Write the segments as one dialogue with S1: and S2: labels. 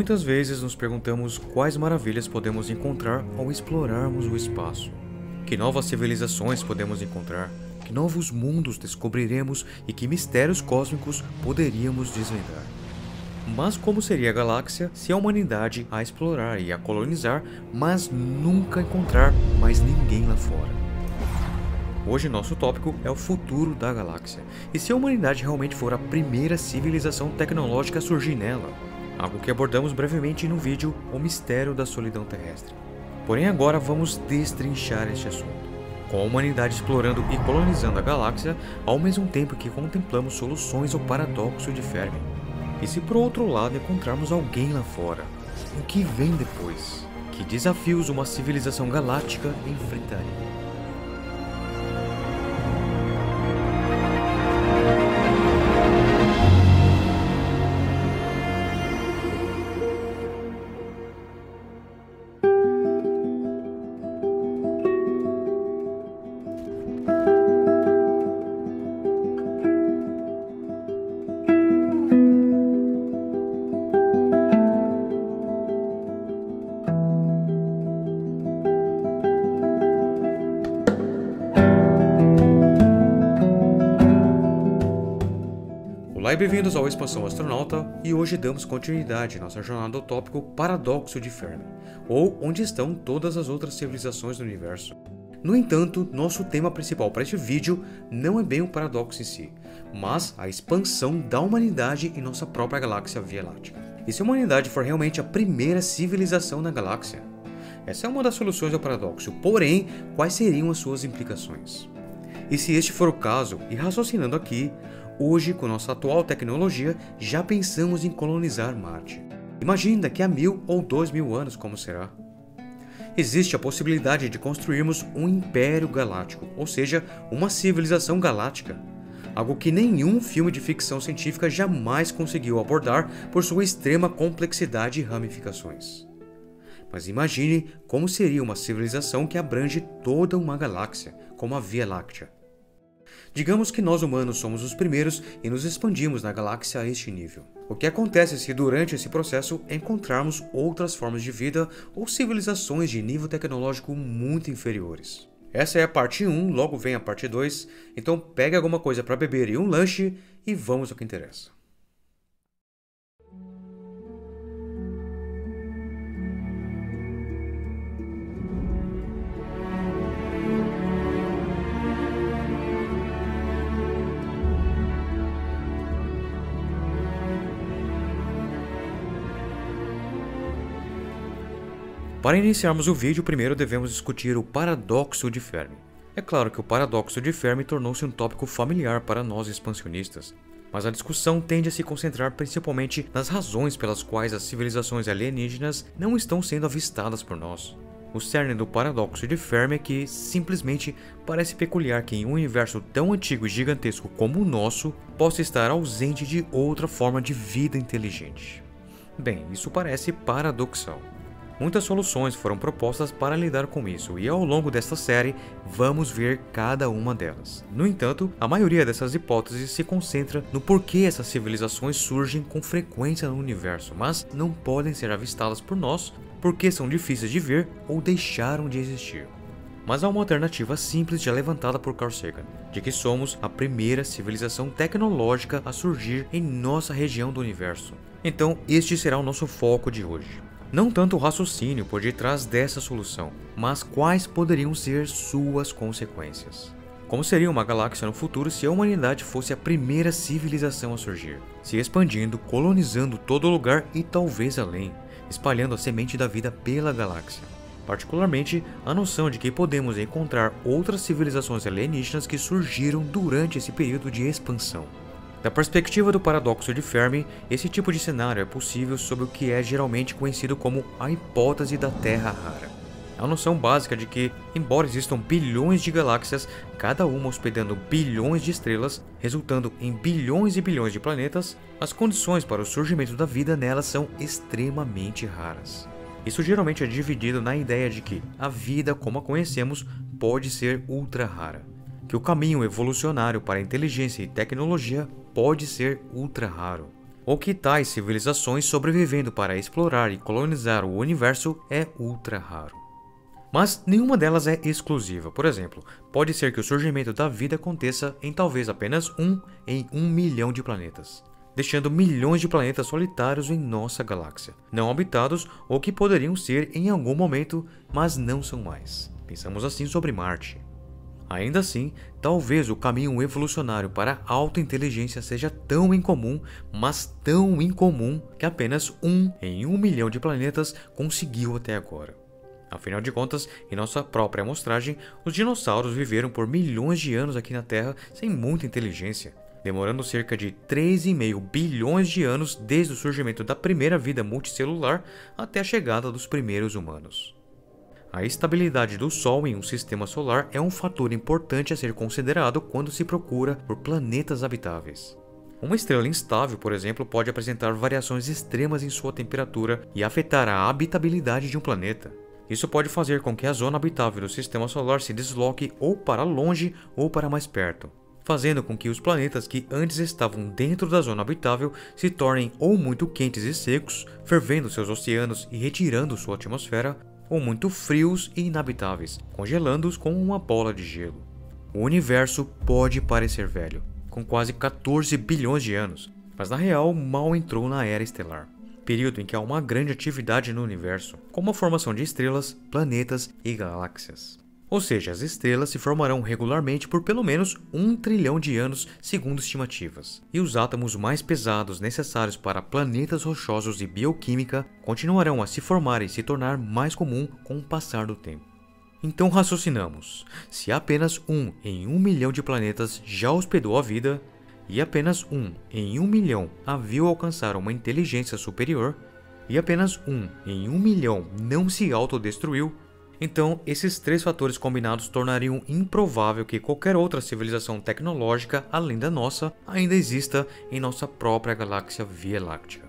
S1: Muitas vezes nos perguntamos quais maravilhas podemos encontrar ao explorarmos o espaço. Que novas civilizações podemos encontrar, que novos mundos descobriremos e que mistérios cósmicos poderíamos desvendar. Mas como seria a galáxia se a humanidade a explorar e a colonizar, mas nunca encontrar mais ninguém lá fora? Hoje nosso tópico é o futuro da galáxia, e se a humanidade realmente for a primeira civilização tecnológica a surgir nela, algo que abordamos brevemente no vídeo O Mistério da Solidão Terrestre. Porém agora vamos destrinchar este assunto, com a humanidade explorando e colonizando a galáxia, ao mesmo tempo que contemplamos soluções ao paradoxo de Fermi. E se por outro lado encontrarmos alguém lá fora, o que vem depois? Que desafios uma civilização galáctica enfrentaria? Olá e bem-vindos ao Expansão Astronauta, e hoje damos continuidade à nossa jornada ao tópico Paradoxo de Fermi, ou onde estão todas as outras civilizações do universo. No entanto, nosso tema principal para este vídeo não é bem o paradoxo em si, mas a expansão da humanidade em nossa própria galáxia Via Láctea. E se a humanidade for realmente a primeira civilização na galáxia? Essa é uma das soluções ao paradoxo, porém, quais seriam as suas implicações? E se este for o caso, e raciocinando aqui, hoje, com nossa atual tecnologia, já pensamos em colonizar Marte. Imagine daqui a 1000 ou 2000 anos como será. Existe a possibilidade de construirmos um império galáctico, ou seja, uma civilização galáctica. Algo que nenhum filme de ficção científica jamais conseguiu abordar por sua extrema complexidade e ramificações. Mas imagine como seria uma civilização que abrange toda uma galáxia, como a Via Láctea. Digamos que nós humanos somos os primeiros e nos expandimos na galáxia a este nível. O que acontece se durante esse processo encontrarmos outras formas de vida ou civilizações de nível tecnológico muito inferiores? Essa é a parte 1, logo vem a parte 2, então pegue alguma coisa para beber e um lanche e vamos ao que interessa. Para iniciarmos o vídeo, primeiro devemos discutir o paradoxo de Fermi. É claro que o paradoxo de Fermi tornou-se um tópico familiar para nós expansionistas, mas a discussão tende a se concentrar principalmente nas razões pelas quais as civilizações alienígenas não estão sendo avistadas por nós. O cerne do paradoxo de Fermi é que, simplesmente, parece peculiar que em um universo tão antigo e gigantesco como o nosso, possa estar ausente de outra forma de vida inteligente. Bem, isso parece paradoxal. Muitas soluções foram propostas para lidar com isso, e ao longo desta série vamos ver cada uma delas. No entanto, a maioria dessas hipóteses se concentra no porquê essas civilizações surgem com frequência no universo, mas não podem ser avistadas por nós porque são difíceis de ver ou deixaram de existir. Mas há uma alternativa simples já levantada por Carl Sagan, de que somos a primeira civilização tecnológica a surgir em nossa região do universo. Então, este será o nosso foco de hoje. Não tanto o raciocínio por detrás dessa solução, mas quais poderiam ser suas consequências. Como seria uma galáxia no futuro se a humanidade fosse a primeira civilização a surgir, se expandindo, colonizando todo lugar e talvez além, espalhando a semente da vida pela galáxia. Particularmente, a noção de que podemos encontrar outras civilizações alienígenas que surgiram durante esse período de expansão. Da perspectiva do paradoxo de Fermi, esse tipo de cenário é possível sob o que é geralmente conhecido como a hipótese da Terra rara. A noção básica de que, embora existam bilhões de galáxias, cada uma hospedando bilhões de estrelas, resultando em bilhões e bilhões de planetas, as condições para o surgimento da vida nelas são extremamente raras. Isso geralmente é dividido na ideia de que a vida como a conhecemos pode ser ultra rara, que o caminho evolucionário para a inteligência e tecnologia pode ser ultra raro, ou que tais civilizações sobrevivendo para explorar e colonizar o universo é ultra raro. Mas nenhuma delas é exclusiva. Por exemplo, pode ser que o surgimento da vida aconteça em talvez apenas um em 1 milhão de planetas, deixando milhões de planetas solitários em nossa galáxia, não habitados ou que poderiam ser em algum momento, mas não são mais. Pensamos assim sobre Marte. Ainda assim, talvez o caminho evolucionário para a alta inteligência seja tão incomum, mas tão incomum, que apenas um em 1 milhão de planetas conseguiu até agora. Afinal de contas, em nossa própria amostragem, os dinossauros viveram por milhões de anos aqui na Terra sem muita inteligência, demorando cerca de 3,5 bilhões de anos desde o surgimento da primeira vida multicelular até a chegada dos primeiros humanos. A estabilidade do Sol em um sistema solar é um fator importante a ser considerado quando se procura por planetas habitáveis. Uma estrela instável, por exemplo, pode apresentar variações extremas em sua temperatura e afetar a habitabilidade de um planeta. Isso pode fazer com que a zona habitável do sistema solar se desloque ou para longe ou para mais perto, fazendo com que os planetas que antes estavam dentro da zona habitável se tornem ou muito quentes e secos, fervendo seus oceanos e retirando sua atmosfera, ou muito frios e inabitáveis, congelando-os com uma bola de gelo. O universo pode parecer velho, com quase 14 bilhões de anos, mas na real mal entrou na era estelar, período em que há uma grande atividade no universo, como a formação de estrelas, planetas e galáxias. Ou seja, as estrelas se formarão regularmente por pelo menos 1 trilhão de anos, segundo estimativas, e os átomos mais pesados necessários para planetas rochosos e bioquímica continuarão a se formar e se tornar mais comum com o passar do tempo. Então raciocinamos, se apenas 1 em 1 milhão de planetas já hospedou a vida, e apenas 1 em 1 milhão a viu alcançar uma inteligência superior, e apenas 1 em 1 milhão não se autodestruiu, então esses três fatores combinados tornariam improvável que qualquer outra civilização tecnológica além da nossa ainda exista em nossa própria galáxia Via Láctea.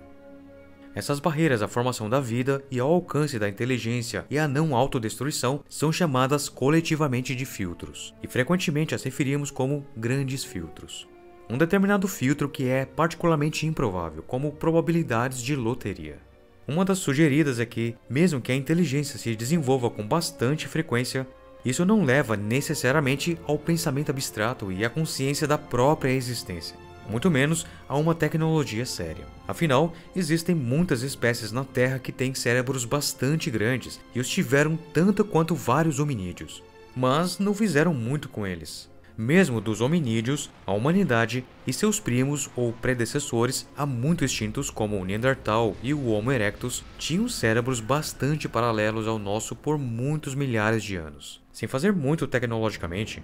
S1: Essas barreiras à formação da vida e ao alcance da inteligência e à não autodestruição são chamadas coletivamente de filtros, e frequentemente as referimos como grandes filtros. Um determinado filtro que é particularmente improvável, como probabilidades de loteria. Uma das sugeridas é que, mesmo que a inteligência se desenvolva com bastante frequência, isso não leva necessariamente ao pensamento abstrato e à consciência da própria existência, muito menos a uma tecnologia séria. Afinal, existem muitas espécies na Terra que têm cérebros bastante grandes e os tiveram tanto quanto vários hominídeos, mas não fizeram muito com eles. Mesmo dos hominídeos, a humanidade e seus primos ou predecessores há muito extintos como o Neandertal e o Homo erectus tinham cérebros bastante paralelos ao nosso por muitos milhares de anos. Sem fazer muito tecnologicamente,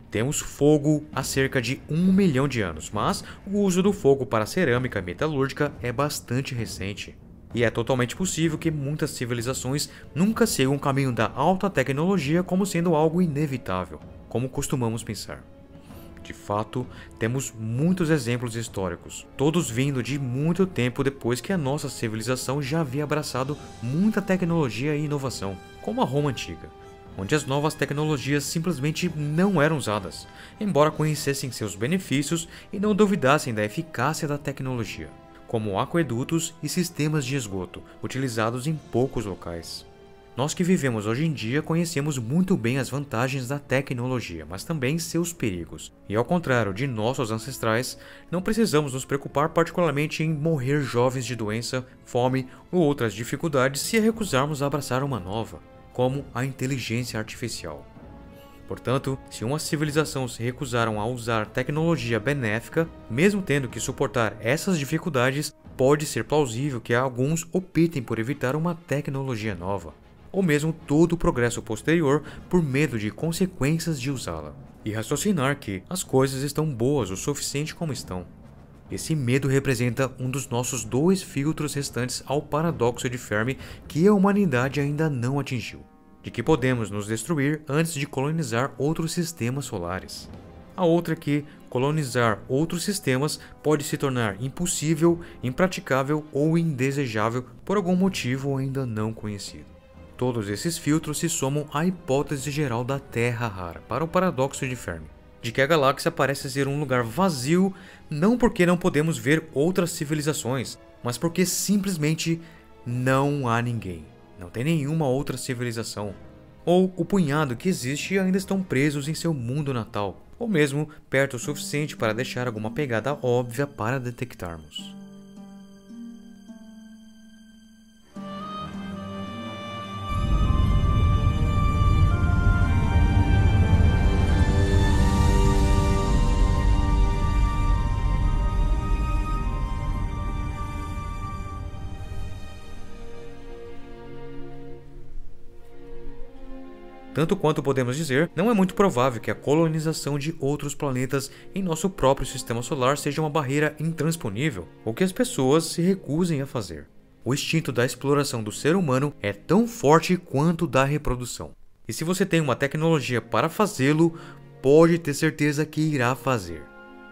S1: temos fogo há cerca de 1 milhão de anos, mas o uso do fogo para cerâmica metalúrgica é bastante recente. E é totalmente possível que muitas civilizações nunca sigam o caminho da alta tecnologia como sendo algo inevitável, como costumamos pensar. De fato, temos muitos exemplos históricos, todos vindo de muito tempo depois que a nossa civilização já havia abraçado muita tecnologia e inovação, como a Roma Antiga, onde as novas tecnologias simplesmente não eram usadas, embora conhecessem seus benefícios e não duvidassem da eficácia da tecnologia, como aquedutos e sistemas de esgoto, utilizados em poucos locais. Nós que vivemos hoje em dia conhecemos muito bem as vantagens da tecnologia, mas também seus perigos. E ao contrário de nossos ancestrais, não precisamos nos preocupar particularmente em morrer jovens de doença, fome ou outras dificuldades se recusarmos a abraçar uma nova, como a inteligência artificial. Portanto, se uma civilização se recusaram a usar tecnologia benéfica, mesmo tendo que suportar essas dificuldades, pode ser plausível que alguns optem por evitar uma tecnologia nova, ou mesmo todo o progresso posterior por medo de consequências de usá-la, e raciocinar que as coisas estão boas o suficiente como estão. Esse medo representa um dos nossos 2 filtros restantes ao paradoxo de Fermi que a humanidade ainda não atingiu, de que podemos nos destruir antes de colonizar outros sistemas solares. A outra é que colonizar outros sistemas pode se tornar impossível, impraticável ou indesejável por algum motivo ainda não conhecido. Todos esses filtros se somam à hipótese geral da Terra rara para o paradoxo de Fermi. de que a galáxia parece ser um lugar vazio, não porque não podemos ver outras civilizações, mas porque simplesmente não há ninguém. Não tem nenhuma outra civilização. Ou o punhado que existe ainda estão presos em seu mundo natal, ou mesmo perto o suficiente para deixar alguma pegada óbvia para detectarmos. Tanto quanto podemos dizer, não é muito provável que a colonização de outros planetas em nosso próprio sistema solar seja uma barreira intransponível, ou que as pessoas se recusem a fazer. O instinto da exploração do ser humano é tão forte quanto da reprodução. E se você tem uma tecnologia para fazê-lo, pode ter certeza que irá fazer.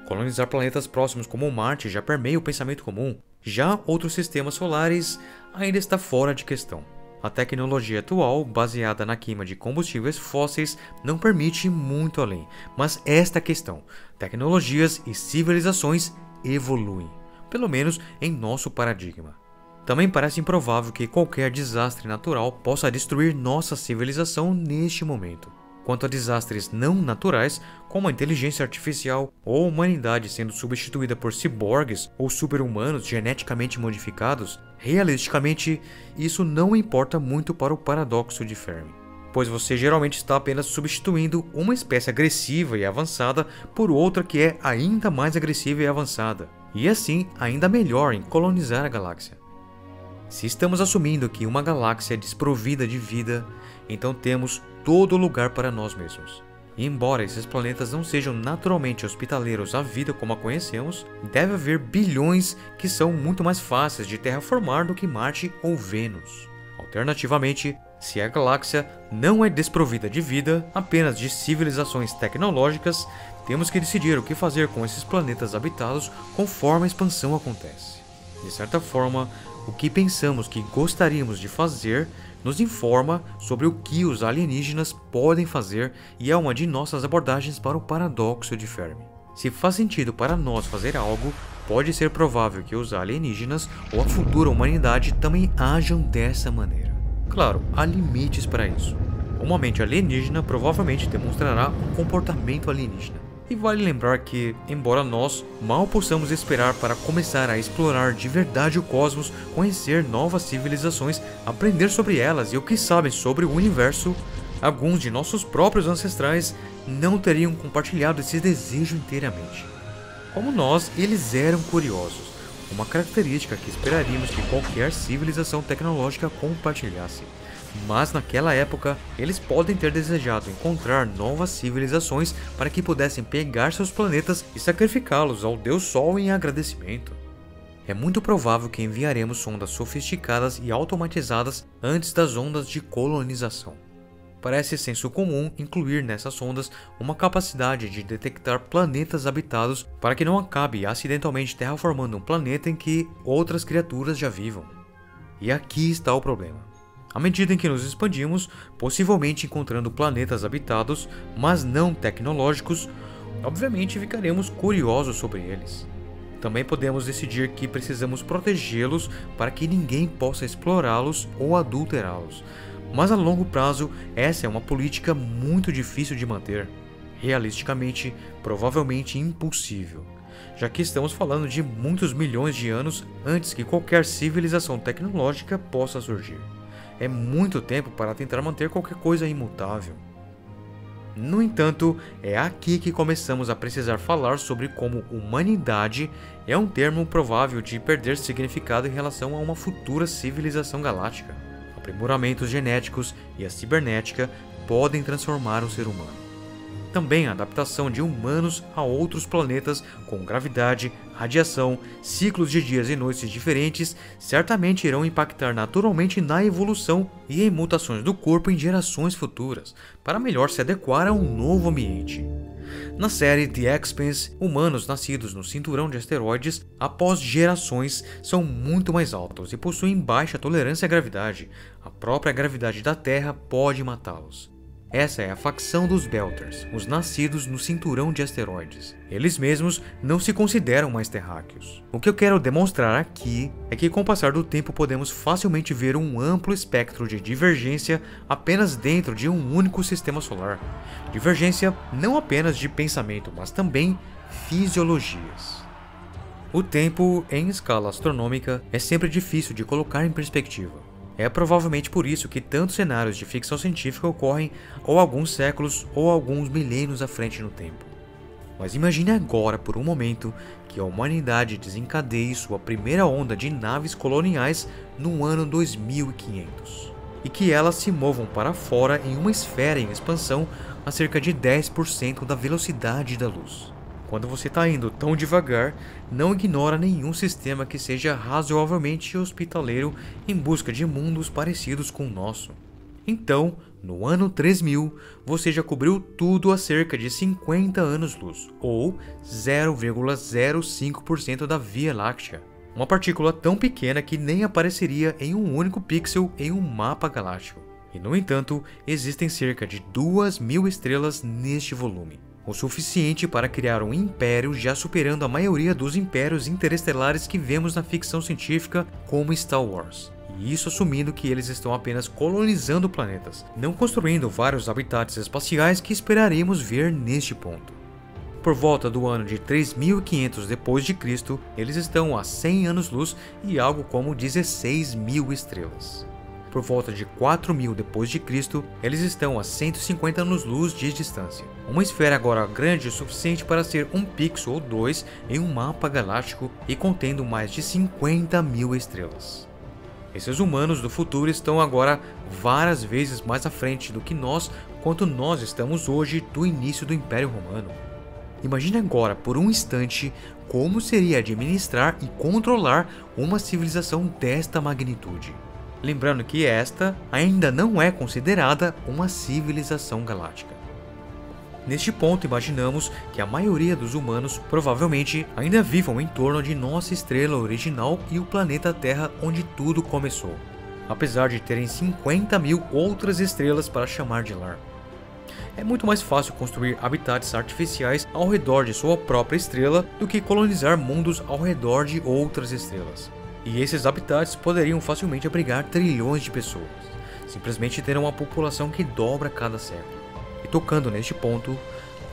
S1: Colonizar planetas próximos como Marte já permeia o pensamento comum, já outros sistemas solares ainda está fora de questão. A tecnologia atual, baseada na queima de combustíveis fósseis, não permite muito além, mas esta é a questão: tecnologias e civilizações evoluem, pelo menos em nosso paradigma. Também parece improvável que qualquer desastre natural possa destruir nossa civilização neste momento. Quanto a desastres não naturais, como a inteligência artificial ou a humanidade sendo substituída por ciborgues ou super-humanos geneticamente modificados, realisticamente, isso não importa muito para o paradoxo de Fermi, pois você geralmente está apenas substituindo uma espécie agressiva e avançada por outra que é ainda mais agressiva e avançada, e assim ainda melhor em colonizar a galáxia. Se estamos assumindo que uma galáxia é desprovida de vida, então temos todo lugar para nós mesmos. E embora esses planetas não sejam naturalmente hospitaleiros à vida como a conhecemos, deve haver bilhões que são muito mais fáceis de terraformar do que Marte ou Vênus. Alternativamente, se a galáxia não é desprovida de vida, apenas de civilizações tecnológicas, temos que decidir o que fazer com esses planetas habitados conforme a expansão acontece. De certa forma, o que pensamos que gostaríamos de fazer nos informa sobre o que os alienígenas podem fazer e é uma de nossas abordagens para o paradoxo de Fermi. Se faz sentido para nós fazer algo, pode ser provável que os alienígenas ou a futura humanidade também ajam dessa maneira. Claro, há limites para isso. Uma mente alienígena provavelmente demonstrará um comportamento alienígena. E vale lembrar que, embora nós mal possamos esperar para começar a explorar de verdade o cosmos, conhecer novas civilizações, aprender sobre elas e o que sabem sobre o universo, alguns de nossos próprios ancestrais não teriam compartilhado esse desejo inteiramente. Como nós, eles eram curiosos, uma característica que esperaríamos que qualquer civilização tecnológica compartilhasse. Mas naquela época, eles podem ter desejado encontrar novas civilizações para que pudessem pegar seus planetas e sacrificá-los ao Deus Sol em agradecimento. É muito provável que enviaremos sondas sofisticadas e automatizadas antes das ondas de colonização. Parece senso comum incluir nessas sondas uma capacidade de detectar planetas habitados para que não acabe acidentalmente terraformando um planeta em que outras criaturas já vivam. E aqui está o problema. À medida em que nos expandimos, possivelmente encontrando planetas habitados, mas não tecnológicos, obviamente ficaremos curiosos sobre eles. Também podemos decidir que precisamos protegê-los para que ninguém possa explorá-los ou adulterá-los. Mas a longo prazo, essa é uma política muito difícil de manter. Realisticamente, provavelmente impossível, já que estamos falando de muitos milhões de anos antes que qualquer civilização tecnológica possa surgir. É muito tempo para tentar manter qualquer coisa imutável. No entanto, é aqui que começamos a precisar falar sobre como humanidade é um termo provável de perder significado em relação a uma futura civilização galáctica. Aprimoramentos genéticos e a cibernética podem transformar o ser humano. Também a adaptação de humanos a outros planetas com gravidade, radiação, ciclos de dias e noites diferentes certamente irão impactar naturalmente na evolução e em mutações do corpo em gerações futuras, para melhor se adequar a um novo ambiente. Na série The Expanse, humanos nascidos no cinturão de asteroides após gerações são muito mais altos e possuem baixa tolerância à gravidade. A própria gravidade da Terra pode matá-los. Essa é a facção dos Belters, os nascidos no cinturão de asteroides. Eles mesmos não se consideram mais terráqueos. O que eu quero demonstrar aqui é que com o passar do tempo podemos facilmente ver um amplo espectro de divergência apenas dentro de um único sistema solar. Divergência não apenas de pensamento, mas também fisiologias. O tempo, em escala astronômica, é sempre difícil de colocar em perspectiva. É provavelmente por isso que tantos cenários de ficção científica ocorrem ou alguns séculos ou alguns milênios à frente no tempo. Mas imagine agora por um momento que a humanidade desencadeie sua primeira onda de naves coloniais no ano 2500 e que elas se movam para fora em uma esfera em expansão a cerca de 10% da velocidade da luz. Quando você está indo tão devagar, não ignora nenhum sistema que seja razoavelmente hospitaleiro em busca de mundos parecidos com o nosso. Então, no ano 3000, você já cobriu tudo a cerca de 50 anos-luz, ou 0,05% da Via Láctea. Uma partícula tão pequena que nem apareceria em um único pixel em um mapa galáctico. E no entanto, existem cerca de 2.000 estrelas neste volume. O suficiente para criar um império já superando a maioria dos impérios interestelares que vemos na ficção científica como Star Wars. E isso assumindo que eles estão apenas colonizando planetas, não construindo vários habitats espaciais que esperaríamos ver neste ponto. Por volta do ano de 3500 d.C., eles estão a 100 anos-luz e algo como 16.000 estrelas. Por volta de 4000 d.C., eles estão a 150 anos-luz de distância. Uma esfera agora grande o suficiente para ser um pixel ou dois em um mapa galáctico e contendo mais de 50.000 estrelas. Esses humanos do futuro estão agora várias vezes mais à frente do que nós, quanto nós estamos hoje do início do Império Romano. Imagine agora por um instante como seria administrar e controlar uma civilização desta magnitude. Lembrando que esta ainda não é considerada uma civilização galáctica. Neste ponto, imaginamos que a maioria dos humanos provavelmente ainda vivam em torno de nossa estrela original e o planeta Terra onde tudo começou, apesar de terem 50.000 outras estrelas para chamar de lar. É muito mais fácil construir habitats artificiais ao redor de sua própria estrela do que colonizar mundos ao redor de outras estrelas. E esses habitats poderiam facilmente abrigar trilhões de pessoas, simplesmente tendo uma população que dobra a cada século. E tocando neste ponto,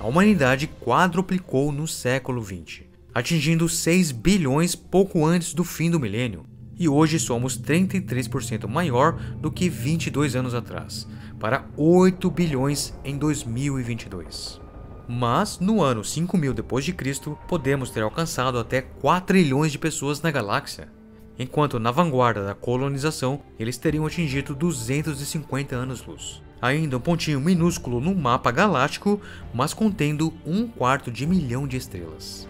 S1: a humanidade quadruplicou no século XX, atingindo 6 bilhões pouco antes do fim do milênio, e hoje somos 33% maior do que 22 anos atrás, para 8 bilhões em 2022. Mas, no ano 5000 d.C., podemos ter alcançado até 4 trilhões de pessoas na galáxia, enquanto na vanguarda da colonização eles teriam atingido 250 anos-luz. Ainda um pontinho minúsculo no mapa galáctico, mas contendo 1/4 de milhão de estrelas.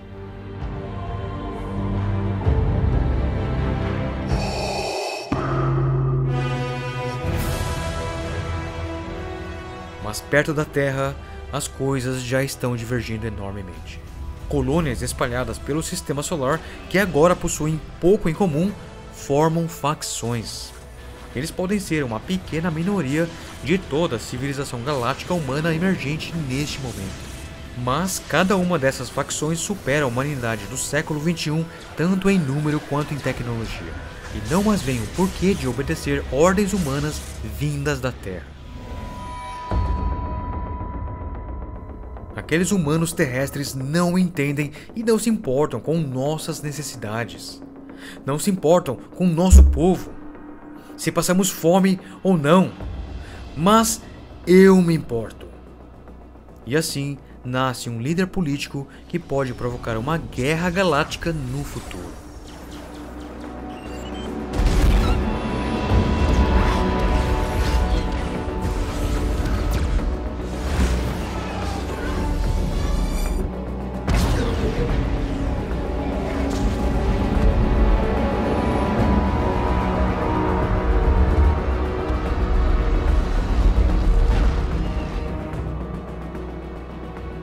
S1: Mas perto da Terra, as coisas já estão divergindo enormemente. Colônias espalhadas pelo sistema solar que agora possuem pouco em comum formam facções. Eles podem ser uma pequena minoria de toda a civilização galáctica humana emergente neste momento. Mas cada uma dessas facções supera a humanidade do século XXI tanto em número quanto em tecnologia, e não mais vem o porquê de obedecer ordens humanas vindas da Terra. Aqueles humanos terrestres não entendem e não se importam com nossas necessidades. Não se importam com nosso povo, se passamos fome ou não. Mas eu me importo. E assim nasce um líder político que pode provocar uma guerra galáctica no futuro.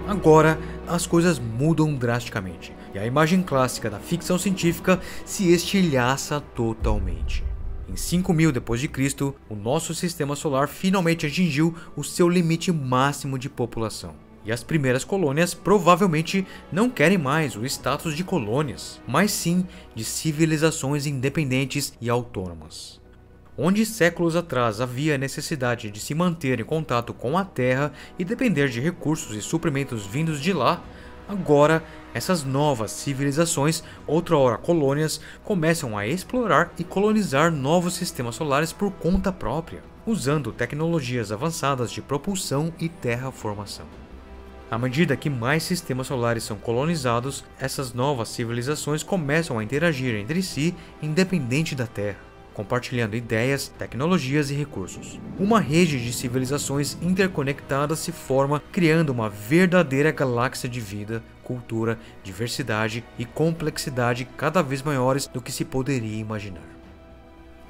S1: Agora, as coisas mudam drasticamente, e a imagem clássica da ficção científica se estilhaça totalmente. Em 5000 d.C., o nosso sistema solar finalmente atingiu o seu limite máximo de população. E as primeiras colônias provavelmente não querem mais o status de colônias, mas sim de civilizações independentes e autônomas. Onde séculos atrás havia necessidade de se manter em contato com a Terra e depender de recursos e suprimentos vindos de lá, agora essas novas civilizações, outrora colônias, começam a explorar e colonizar novos sistemas solares por conta própria, usando tecnologias avançadas de propulsão e terraformação. À medida que mais sistemas solares são colonizados, essas novas civilizações começam a interagir entre si independente da Terra, compartilhando ideias, tecnologias e recursos. Uma rede de civilizações interconectadas se forma, criando uma verdadeira galáxia de vida, cultura, diversidade e complexidade cada vez maiores do que se poderia imaginar.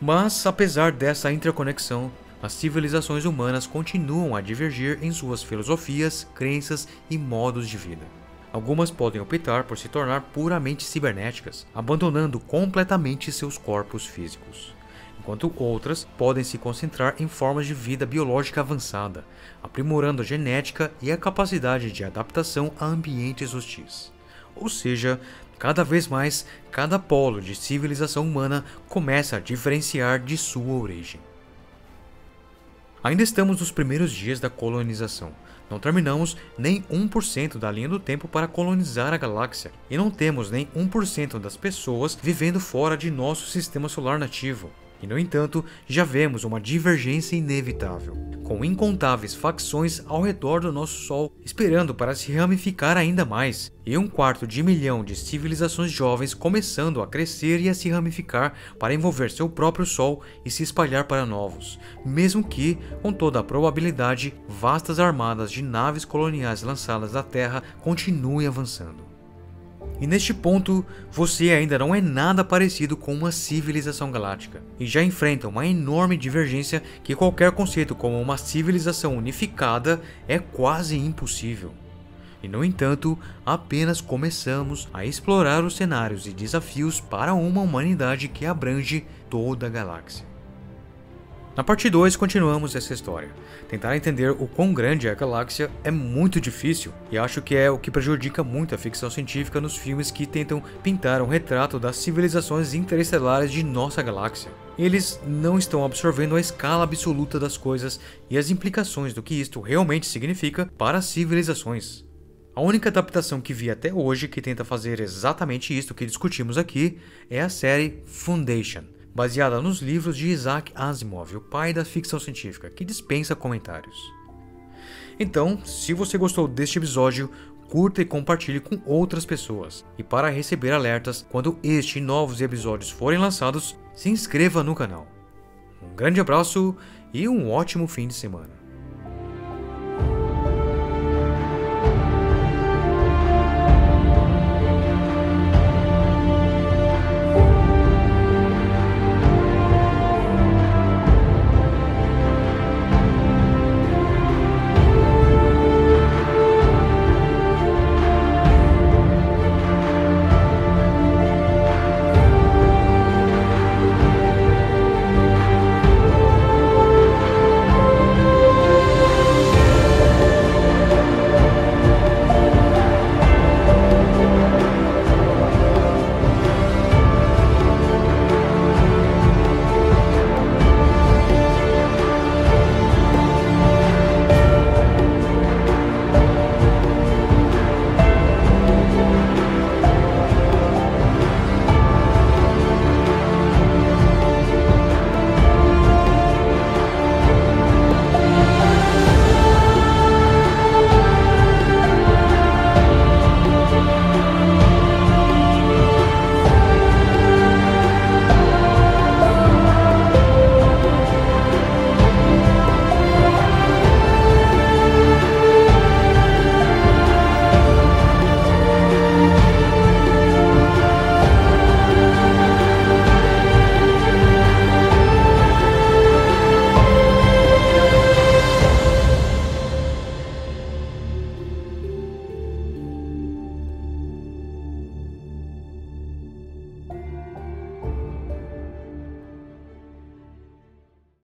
S1: Mas, apesar dessa interconexão, as civilizações humanas continuam a divergir em suas filosofias, crenças e modos de vida. Algumas podem optar por se tornar puramente cibernéticas, abandonando completamente seus corpos físicos, enquanto outras podem se concentrar em formas de vida biológica avançada, aprimorando a genética e a capacidade de adaptação a ambientes hostis. Ou seja, cada vez mais, cada polo de civilização humana começa a diferenciar de sua origem. Ainda estamos nos primeiros dias da colonização. Não terminamos nem 1% da linha do tempo para colonizar a galáxia, e não temos nem 1% das pessoas vivendo fora de nosso sistema solar nativo. E, no entanto, já vemos uma divergência inevitável, com incontáveis facções ao redor do nosso Sol, esperando para se ramificar ainda mais, e 1/4 milhão de civilizações jovens começando a crescer e a se ramificar para envolver seu próprio Sol e se espalhar para novos, mesmo que, com toda a probabilidade, vastas armadas de naves coloniais lançadas da Terra continuem avançando. E neste ponto, você ainda não é nada parecido com uma civilização galáctica, e já enfrenta uma enorme divergência que qualquer conceito como uma civilização unificada é quase impossível. E no entanto, apenas começamos a explorar os cenários e desafios para uma humanidade que abrange toda a galáxia. Na parte 2 continuamos essa história. Tentar entender o quão grande é a galáxia é muito difícil, e acho que é o que prejudica muito a ficção científica nos filmes que tentam pintar um retrato das civilizações interestelares de nossa galáxia. Eles não estão absorvendo a escala absoluta das coisas e as implicações do que isto realmente significa para as civilizações. A única adaptação que vi até hoje que tenta fazer exatamente isto que discutimos aqui é a série Foundation, baseada nos livros de Isaac Asimov, o pai da ficção científica, que dispensa comentários. Então, se você gostou deste episódio, curta e compartilhe com outras pessoas. E para receber alertas quando este e novos episódios forem lançados, se inscreva no canal. Um grande abraço e um ótimo fim de semana.